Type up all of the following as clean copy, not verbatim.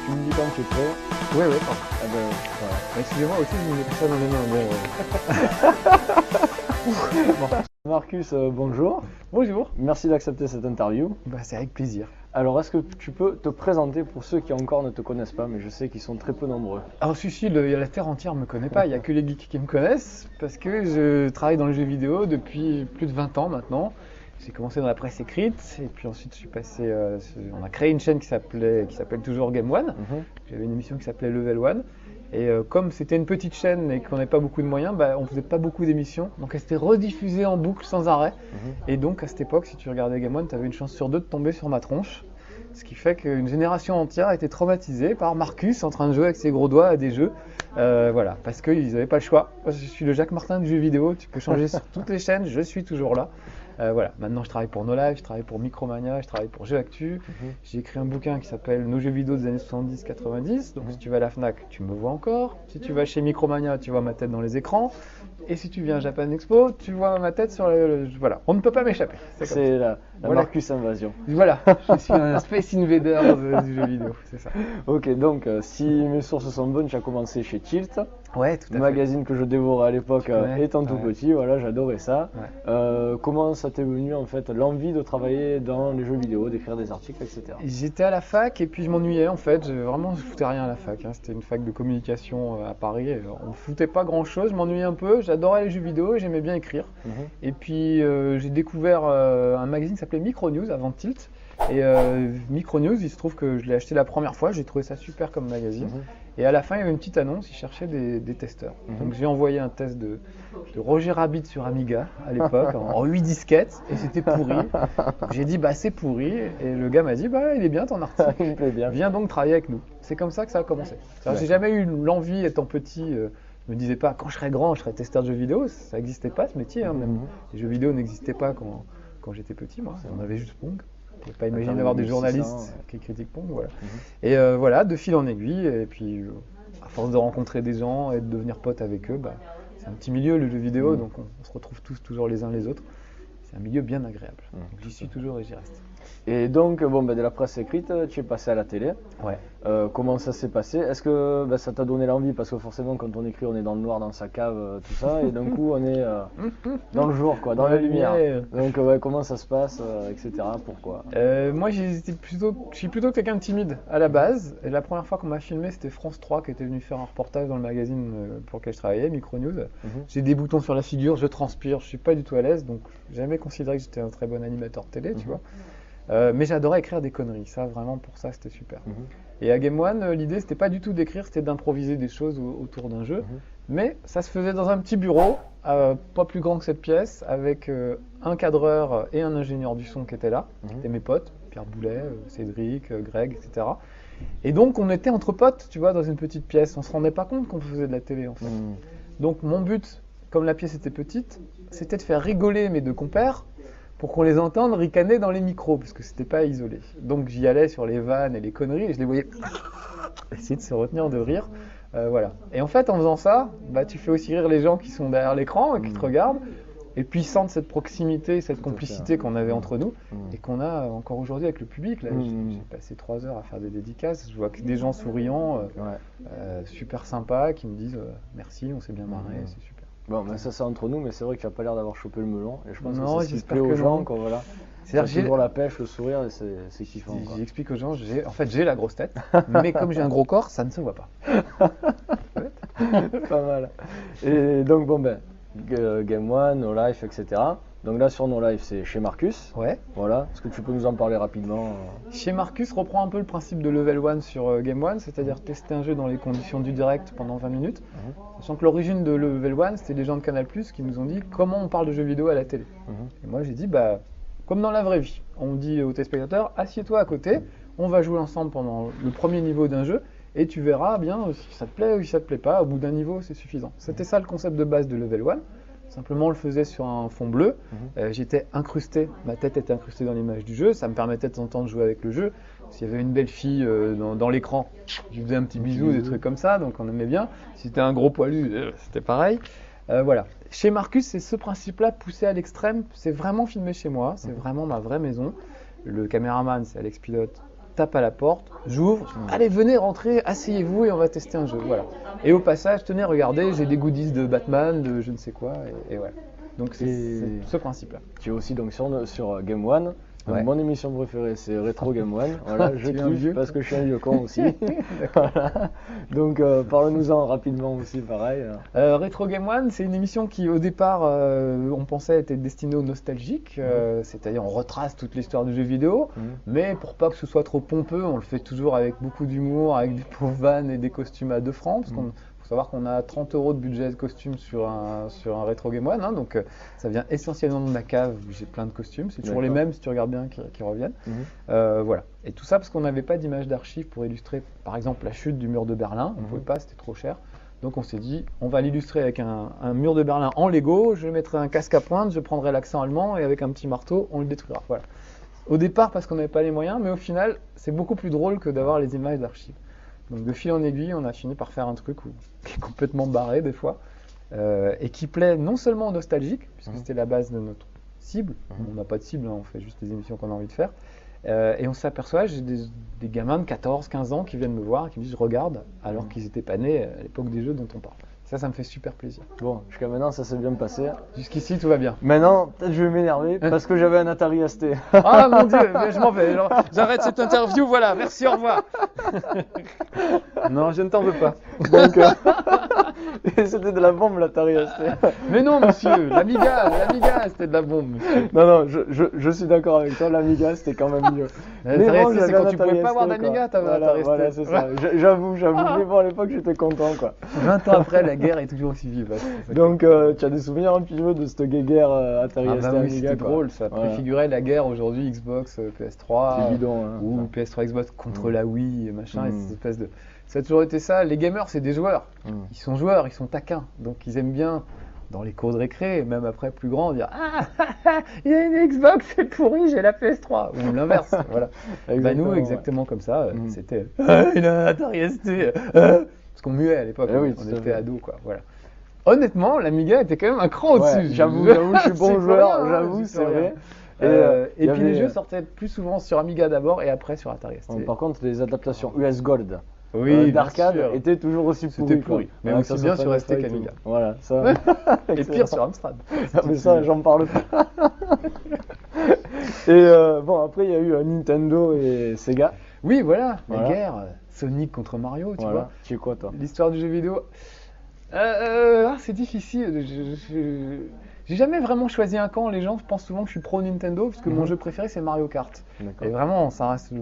tu me dis quand tu es prêt. Ouais, ouais, pardon. Ah ben, voilà. Excusez-moi aussi, je me mets ça dans les mains. Bon. Marcus, bonjour. Bonjour. Merci d'accepter cette interview. Bah, c'est avec plaisir. Alors, est-ce que tu peux te présenter pour ceux qui encore ne te connaissent pas, mais je sais qu'ils sont très peu nombreux. Alors, la terre entière ne me connaît pas, il n'y a que les geeks qui me connaissent, parce que je travaille dans le jeu vidéo depuis plus de 20 ans maintenant. J'ai commencé dans la presse écrite, et puis ensuite je suis passé, on a créé une chaîne qui s'appelle toujours Game One. J'avais une émission qui s'appelait Level One. Et comme c'était une petite chaîne et qu'on n'avait pas beaucoup de moyens, on ne faisait pas beaucoup d'émissions. Donc elle s'était rediffusée en boucle sans arrêt. Et donc à cette époque, si tu regardais Game One, tu avais une chance sur deux de tomber sur ma tronche. Ce qui fait qu'une génération entière a été traumatisée par Marcus en train de jouer avec ses gros doigts à des jeux. Voilà, parce qu'ils n'avaient pas le choix. Moi, je suis le Jacques Martin du jeu vidéo, tu peux changer sur toutes les chaînes, je suis toujours là. Voilà, maintenant je travaille pour No Life, je travaille pour Micromania, je travaille pour Jeux Actu. J'ai écrit un bouquin qui s'appelle Nos jeux vidéo des années 70-90. Donc si tu vas à la Fnac, tu me vois encore. Si tu vas chez Micromania, tu vois ma tête dans les écrans. Et si tu viens à Japan Expo, tu vois ma tête sur voilà, on ne peut pas m'échapper. C'est la Voilà. Marcus Invasion. Voilà, je suis un Space Invader du jeu vidéo, c'est ça. Ok, donc si mes sources sont bonnes, tu as commencé chez Tilt. Ouais, tout à fait. Magazine que je dévorais à l'époque étant tout petit, voilà, j'adorais ça. Ouais. Comment ça t'est venu en fait l'envie de travailler dans les jeux vidéo, d'écrire des articles, etc. J'étais à la fac et puis je m'ennuyais en fait, je foutais rien à la fac, hein. C'était une fac de communication à Paris, on foutait pas grand chose, je m'ennuyais un peu, j'adorais les jeux vidéo et j'aimais bien écrire. Et puis j'ai découvert un magazine qui s'appelait Micronews avant Tilt. Et Micronews, il se trouve que je l'ai acheté la première fois, j'ai trouvé ça super comme magazine. Et à la fin, il y avait une petite annonce, ils cherchaient des testeurs. Donc j'ai envoyé un test de Roger Rabbit sur Amiga à l'époque, en 8 disquettes, et c'était pourri. Donc j'ai dit, c'est pourri, et le gars m'a dit, il est bien ton article, Il me plaît bien. viens donc travailler avec nous. C'est comme ça que ça a commencé. J'ai jamais eu l'envie, étant petit, je me disais pas, quand je serai grand, je serai testeur de jeux vidéo, ça n'existait pas ce métier, hein, même les jeux vidéo n'existaient pas quand j'étais petit, moi, on avait juste Pong. Je ne pouvais pas imaginer d'avoir des journalistes qui critiquent Pong. Voilà. Et voilà, de fil en aiguille, et puis à force de rencontrer des gens et de devenir pote avec eux, c'est un petit milieu le jeu vidéo, donc on se retrouve tous toujours les uns les autres. C'est un milieu bien agréable. Donc j'y suis toujours et j'y reste. Et donc, de la presse écrite, tu es passé à la télé. Ouais. Comment ça s'est passé? Est-ce que ça t'a donné l'envie? Parce que forcément, quand on écrit, on est dans le noir, dans sa cave, tout ça, et d'un coup, on est dans le jour, quoi, dans la lumière. Donc, comment ça se passe, etc. Pourquoi? Moi, je suis plutôt quelqu'un de timide à la base. Et la première fois qu'on m'a filmé, c'était France 3 qui était venu faire un reportage dans le magazine pour lequel je travaillais, Micronews. J'ai des boutons sur la figure, je transpire, je suis pas du tout à l'aise, donc j'ai jamais considéré que j'étais un très bon animateur de télé, tu vois. Mais j'adorais écrire des conneries, ça vraiment pour ça c'était super. Et à Game One, l'idée c'était pas du tout d'écrire, c'était d'improviser des choses autour d'un jeu. Mais ça se faisait dans un petit bureau, pas plus grand que cette pièce, avec un cadreur et un ingénieur du son qui étaient là. C'était mes potes, Pierre Boulet, Cédric, Greg, etc. Et donc on était entre potes, tu vois, dans une petite pièce. On se rendait pas compte qu'on faisait de la télé en fait. Donc mon but, comme la pièce était petite, c'était de faire rigoler mes deux compères, pour qu'on les entende ricaner dans les micros, parce que c'était pas isolé. Donc j'y allais sur les vannes et les conneries, et je les voyais essayer de se retenir de rire. Voilà. Et en fait, en faisant ça, tu fais aussi rire les gens qui sont derrière l'écran et qui te regardent, et puis ils sentent cette proximité, cette complicité qu'on avait entre nous, et qu'on a encore aujourd'hui avec le public. Là, j'ai passé 3 heures à faire des dédicaces, je vois que des gens souriants, super sympas, qui me disent merci, on s'est bien marré, c'est super. Bon, ça c'est entre nous, mais c'est vrai que tu n'as pas l'air d'avoir chopé le melon. Et je pense non, que c'est ce qui plaît aux gens. Voilà. C'est toujours la pêche, le sourire, et c'est kiffant. J'explique aux gens, j'ai la grosse tête, mais comme j'ai un gros corps, ça ne se voit pas. Pas mal. Et donc, Game One, No Life, etc. Donc là, sur No Life, c'est chez Marcus. Ouais. Voilà. Est-ce que tu peux nous en parler rapidement? Chez Marcus, reprend un peu le principe de Level One sur Game One, c'est-à-dire tester un jeu dans les conditions du direct pendant 20 minutes. Sachant que l'origine de Level One, c'était des gens de Canal+, qui nous ont dit comment on parle de jeux vidéo à la télé. Et moi, j'ai dit, comme dans la vraie vie, on dit aux téléspectateurs, assieds-toi à côté, on va jouer ensemble pendant le premier niveau d'un jeu, et tu verras bien si ça te plaît ou si ça te plaît pas, au bout d'un niveau, c'est suffisant. C'était ça le concept de base de Level One. Simplement, on le faisait sur un fond bleu. J'étais incrusté, ma tête était incrustée dans l'image du jeu. Ça me permettait de temps en temps de jouer avec le jeu. S'il y avait une belle fille dans l'écran, je lui faisais un petit bisou, des trucs comme ça, donc on aimait bien. Si c'était un gros poilu, c'était pareil. Voilà. Chez Marcus, c'est ce principe-là poussé à l'extrême. C'est vraiment filmé chez moi, c'est vraiment ma vraie maison. Le caméraman, c'est Alex Pilote, tape à la porte, j'ouvre, allez venez rentrer, asseyez-vous et on va tester un jeu, voilà. Et au passage, tenez, regardez, j'ai des goodies de Batman, de je ne sais quoi, et voilà. Donc c'est ce principe-là. Tu es aussi donc sur Game One. Ouais. Mon émission préférée, c'est Retro Game One. Voilà, je kiffe parce que je suis un vieux con aussi. Voilà. Donc, parle-nous-en rapidement aussi, pareil. Retro Game One, c'est une émission qui, au départ, on pensait était destinée aux nostalgiques, c'est-à-dire on retrace toute l'histoire du jeu vidéo, mais pour pas que ce soit trop pompeux, on le fait toujours avec beaucoup d'humour, avec des pauvres vannes et des costumes à 2 francs, parce qu'on faut savoir qu'on a 30 € de budget de costume sur un Retro Game One, hein, donc ça vient essentiellement de ma cave où j'ai plein de costumes, c'est toujours les mêmes si tu regardes bien qui reviennent. Voilà. Et tout ça parce qu'on n'avait pas d'image d'archives pour illustrer par exemple la chute du mur de Berlin, on ne pouvait pas, c'était trop cher. Donc on s'est dit, on va l'illustrer avec un mur de Berlin en Lego, je mettrai un casque à pointe, je prendrai l'accent allemand et avec un petit marteau, on le détruira. Voilà. Au départ parce qu'on n'avait pas les moyens, mais au final, c'est beaucoup plus drôle que d'avoir les images d'archives. Donc de fil en aiguille, on a fini par faire un truc qui est complètement barré des fois, et qui plaît non seulement aux nostalgiques, puisque c'était la base de notre cible, on n'a pas de cible, hein, on fait juste les émissions qu'on a envie de faire, et on s'aperçoit, j'ai des gamins de 14, 15 ans qui viennent me voir et qui me disent je regarde, alors qu'ils n'étaient pas nés à l'époque des jeux dont on parle. Ça me fait super plaisir. Bon, jusqu'à maintenant, ça s'est bien passé. Jusqu'ici, tout va bien. Maintenant, peut-être je vais m'énerver parce que j'avais un Atari ST. Ah mon Dieu, je m'en vais. J'arrête cette interview, voilà, merci, au revoir. Non, je ne t'en veux pas. Donc, c'était de la bombe l'Atari ST. Mais non, monsieur, l'Amiga, c'était de la bombe. Monsieur. Non, je suis d'accord avec toi, l'Amiga, c'était quand même mieux. L'Atari ST, c'est quand tu pouvais pas avoir d'Amiga, t'avais un Atari ST. Voilà, c'est ça. J'avoue, mais bon, à l'époque, j'étais content, quoi. 20 ans après, la guerre est toujours aussi vive. Donc, tu as des souvenirs un petit peu de cette guerre Atari ST oui, Amiga, c'était drôle, ça préfigurait la guerre aujourd'hui, Xbox, PS3, bidon, hein, ou PS3, Xbox contre la Wii, machin, et cette espèce de... Ça a toujours été ça. Les gamers, c'est des joueurs. Ils sont joueurs, ils sont taquins. Donc, ils aiment bien, dans les cours de récré, même après plus grand, dire ah, il y a une Xbox, c'est pourri, j'ai la PS3. Ou l'inverse, voilà. Bah, nous, exactement comme ça, c'était il a un Atari ST. Parce qu'on muait à l'époque, on était ados, quoi. Voilà. Honnêtement, l'Amiga était quand même un cran au-dessus. J'avoue, je suis bon joueur, j'avoue, c'est vrai. Et puis les jeux sortaient plus souvent sur Amiga d'abord et après sur Atari ST. Par contre, les adaptations US Gold d'arcade étaient toujours aussi pourries. Mais aussi bien sur ST qu'Amiga. Voilà, ça. Et pire sur Amstrad. Mais ça, j'en parle pas. Et bon, après, il y a eu Nintendo et Sega. Oui, voilà, la guerre. Sonic contre Mario, tu vois. Tu es quoi, toi? L'histoire du jeu vidéo. C'est difficile. J'ai jamais vraiment choisi un camp. Les gens pensent souvent que je suis pro Nintendo parce que mon jeu préféré c'est Mario Kart. Et vraiment, ça reste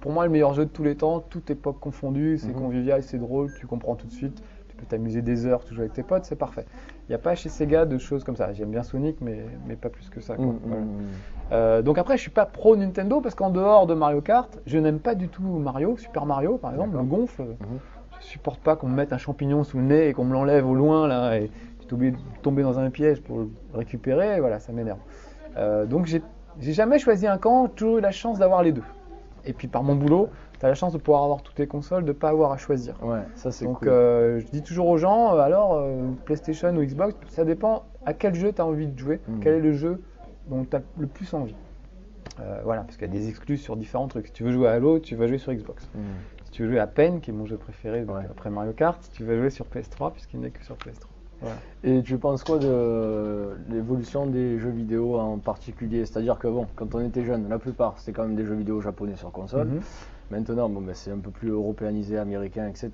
pour moi le meilleur jeu de tous les temps, toute époque confondue. C'est convivial, c'est drôle, tu comprends tout de suite. Tu peux t'amuser des heures, tu joues avec tes potes, c'est parfait. Il n'y a pas chez Sega de choses comme ça. J'aime bien Sonic, mais pas plus que ça, quoi. Voilà. Donc après, je suis pas pro Nintendo parce qu'en dehors de Mario Kart, je n'aime pas du tout Mario, Super Mario par exemple, me gonfle. Je supporte pas qu'on me mette un champignon sous le nez et qu'on me l'enlève au loin là et tomber dans un piège pour le récupérer, voilà, ça m'énerve. Donc j'ai jamais choisi un camp, toujours eu la chance d'avoir les deux. Et puis par mon boulot, tu as la chance de pouvoir avoir toutes les consoles, de ne pas avoir à choisir. Ouais, ça c'est cool. Donc je dis toujours aux gens, PlayStation ou Xbox, ça dépend à quel jeu tu as envie de jouer, quel est le jeu dont tu as le plus envie. Voilà, parce qu'il y a des exclus sur différents trucs. Si tu veux jouer à Halo, tu vas jouer sur Xbox. Si tu veux jouer à Pen, qui est mon jeu préféré après Mario Kart, tu vas jouer sur PS3 puisqu'il n'est que sur PS3. Voilà. Et tu penses quoi de l'évolution des jeux vidéo en particulier? C'est-à-dire que bon, quand on était jeune, la plupart c'était quand même des jeux vidéo japonais sur console. Maintenant, c'est un peu plus européanisé, américain, etc.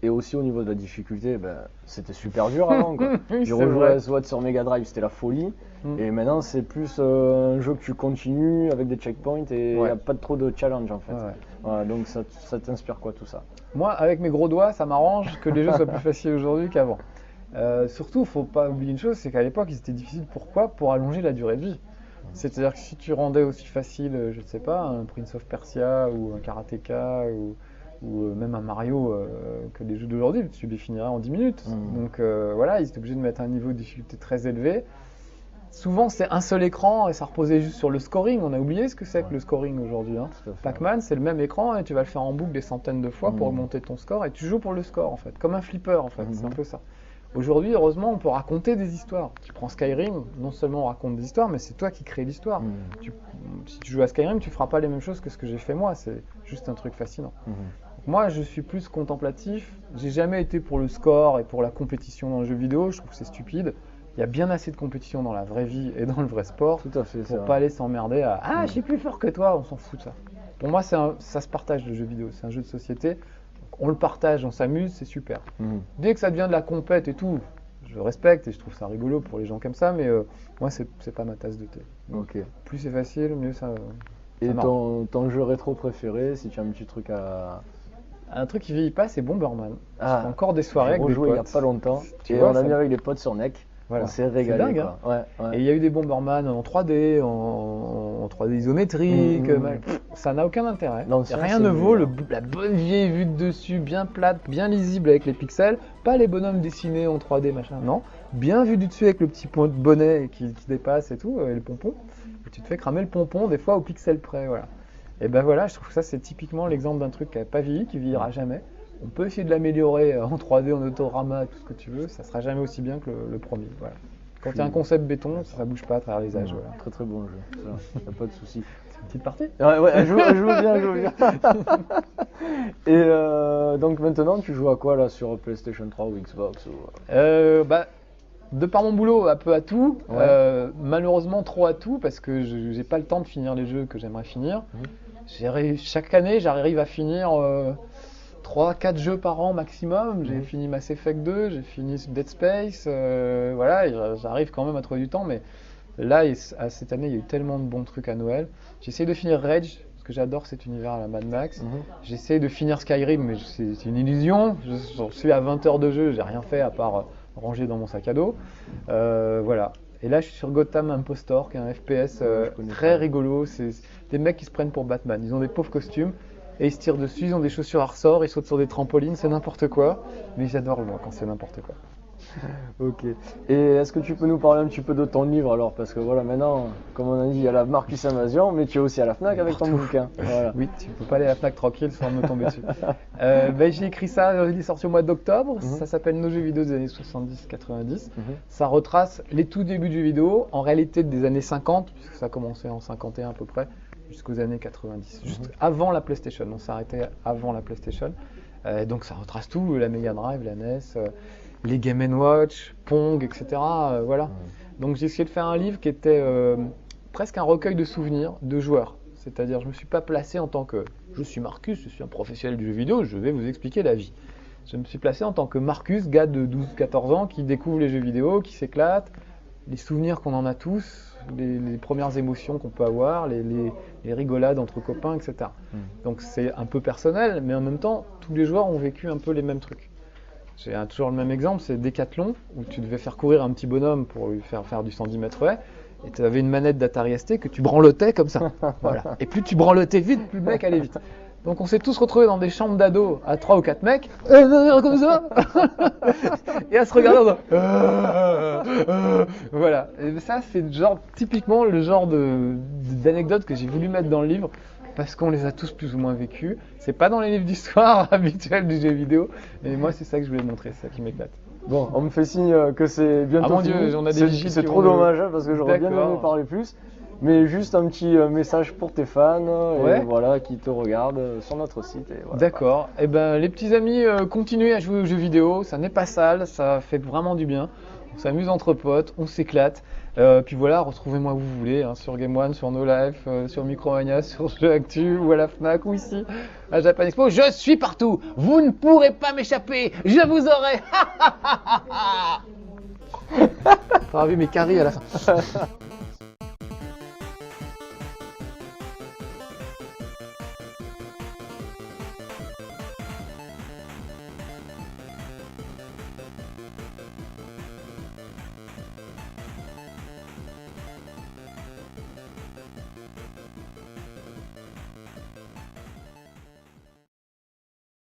Et aussi au niveau de la difficulté, c'était super dur avant, quoi. Je rejouais soit sur Mega Drive, c'était la folie. Et maintenant c'est plus un jeu que tu continues avec des checkpoints et il n'y a pas trop de challenge en fait. Voilà, donc ça t'inspire quoi tout ça? Moi, avec mes gros doigts, ça m'arrange que les jeux soient plus faciles aujourd'hui qu'avant. Surtout, faut pas oublier une chose, c'est qu'à l'époque, ils étaient difficiles. Pourquoi? Pour allonger la durée de vie. C'est-à-dire que si tu rendais aussi facile, je ne sais pas, un Prince of Persia ou un Karateka ou même un Mario que les jeux d'aujourd'hui, tu les finirais en 10 minutes. Donc voilà, ils étaient obligés de mettre un niveau de difficulté très élevé. Souvent, c'est un seul écran et ça reposait juste sur le scoring. On a oublié ce que c'est que le scoring aujourd'hui. Pac-Man, c'est le même écran et tu vas le faire en boucle des centaines de fois pour augmenter ton score et tu joues pour le score en fait, comme un flipper en fait, c'est un peu ça. Aujourd'hui, heureusement, on peut raconter des histoires. Tu prends Skyrim, non seulement on raconte des histoires, mais c'est toi qui crée l'histoire. Si tu joues à Skyrim, tu feras pas les mêmes choses que ce que j'ai fait moi. C'est juste un truc fascinant. Moi, je suis plus contemplatif. J'ai jamais été pour le score et pour la compétition dans le jeu vidéo. Je trouve que c'est stupide. Il y a bien assez de compétition dans la vraie vie et dans le vrai sport. Tout à fait. Pour pas aller s'emmerder à « Ah, je suis plus fort que toi », on s'en fout de ça. Pour moi, ça se partage le jeu vidéo. C'est un jeu de société. On le partage, on s'amuse, c'est super. Dès que ça devient de la compète et tout, je respecte et je trouve ça rigolo pour les gens comme ça, mais moi, c'est pas ma tasse de thé. Plus c'est facile, mieux ça. Et ton jeu rétro préféré, si tu as un petit truc à. Un truc qui vieillit pas, c'est Bomberman. Encore des soirées avec des potes. Il y a pas longtemps. Tu et vois, on l'a mis avec les potes sur NEC. Voilà. On s'est régalé. C'est dingue, quoi. Et il y a eu des Bomberman en 3D, en 3D isométrique. Ça n'a aucun intérêt. Rien ne vaut la bonne vieille vue de dessus, bien plate, bien lisible avec les pixels. Pas les bonhommes dessinés en 3D, machin. Non. Bien vu du dessus avec le petit bonnet qui dépasse et tout, et le pompon. Et tu te fais cramer le pompon des fois au pixel près. Voilà. Et ben voilà, je trouve que ça c'est typiquement l'exemple d'un truc qui n'a pas vieilli, qui vieillira jamais. On peut essayer de l'améliorer en 3D, en autorama, tout ce que tu veux, ça sera jamais aussi bien que le premier. Voilà. Quand tu as un concept béton, ça bouge pas à travers les âges. Voilà. Très très bon jeu, ça, y a pas de souci. C'est une petite partie. Ouais, je joue bien. Et donc maintenant, tu joues à quoi là sur PlayStation 3 ou Xbox de par mon boulot, un peu à tout. Malheureusement, trop à tout parce que j'ai pas le temps de finir les jeux que j'aimerais finir. Chaque année, j'arrive à finir 3-4 jeux par an maximum. J'ai fini Mass Effect 2, j'ai fini Dead Space. Voilà, j'arrive quand même à trouver du temps. Mais là, cette année, il y a eu tellement de bons trucs à Noël. J'essaie de finir Rage, parce que j'adore cet univers à la Mad Max. J'essaie de finir Skyrim, mais c'est une illusion. J'en suis à 20 heures de jeu, j'ai rien fait à part ranger dans mon sac à dos. Voilà. Et là, je suis sur Gotham Impostor, qui est un FPS très rigolo. C'est des mecs qui se prennent pour Batman. Ils ont des pauvres costumes et ils se tirent dessus. Ils ont des chaussures à ressort, ils sautent sur des trampolines, c'est n'importe quoi. Mais j'adore moi quand c'est n'importe quoi. Ok. Et est-ce que tu peux nous parler un petit peu de ton livre alors? Parce que voilà, maintenant, comme on a dit, il y a la Marcus Invasion, mais tu es aussi à la Fnac avec ton bouquin. Voilà. Oui, tu peux pas aller à la Fnac tranquille sans me tomber dessus. J'ai écrit ça, il est sorti au mois d'octobre. Ça s'appelle Nos jeux vidéo des années 70-90. Ça retrace les tout débuts du jeu vidéo, en réalité des années 50, puisque ça a commencé en 51 à peu près, jusqu'aux années 90. Juste avant la PlayStation, on s'est arrêté avant la PlayStation. Donc ça retrace tout, la Mega Drive, la NES. Les Game & Watch, Pong, etc. Voilà. Donc j'ai essayé de faire un livre qui était presque un recueil de souvenirs de joueurs. C'est-à-dire je ne me suis pas placé en tant que « je suis Marcus, je suis un professionnel du jeu vidéo, je vais vous expliquer la vie ». Je me suis placé en tant que Marcus, gars de 12-14 ans qui découvre les jeux vidéo, qui s'éclate, les souvenirs qu'on en a tous, les premières émotions qu'on peut avoir, les rigolades entre copains, etc. Donc c'est un peu personnel, mais en même temps, tous les joueurs ont vécu un peu les mêmes trucs. J'ai toujours le même exemple, c'est Decathlon, où tu devais faire courir un petit bonhomme pour lui faire du 110 mètres haies, et tu avais une manette d'Atari ST que tu branlotais comme ça. Voilà. Et plus tu branlotais vite, plus le mec allait vite. Donc on s'est tous retrouvés dans des chambres d'ados à 3 ou 4 mecs, comme ça, et à se regarder voilà. Et ça, c'est typiquement le genre d'anecdote que j'ai voulu mettre dans le livre, parce qu'on les a tous plus ou moins vécus. C'est pas dans les livres d'histoire habituels du jeu vidéo, mais moi c'est ça que je voulais montrer, c'est ça qui m'éclate. Bon, on me fait signe que c'est bientôt mon fini. Dieu, on a des vigiles c'est trop dommage parce que j'aurais bien aimé parler plus. Mais juste un petit message pour tes fans et voilà, qui te regardent sur notre site. Voilà. D'accord. Et ben les petits amis, continuez à jouer aux jeux vidéo, ça n'est pas sale, ça fait vraiment du bien. On s'amuse entre potes, on s'éclate. Puis voilà, retrouvez-moi où vous voulez, hein, sur Game One, sur No Life, sur Micromania, sur Jeux Actu, ou à la Fnac, ou ici, à Japan Expo. Je suis partout, vous ne pourrez pas m'échapper, je vous aurai. T'auras vu mes caries à la fin.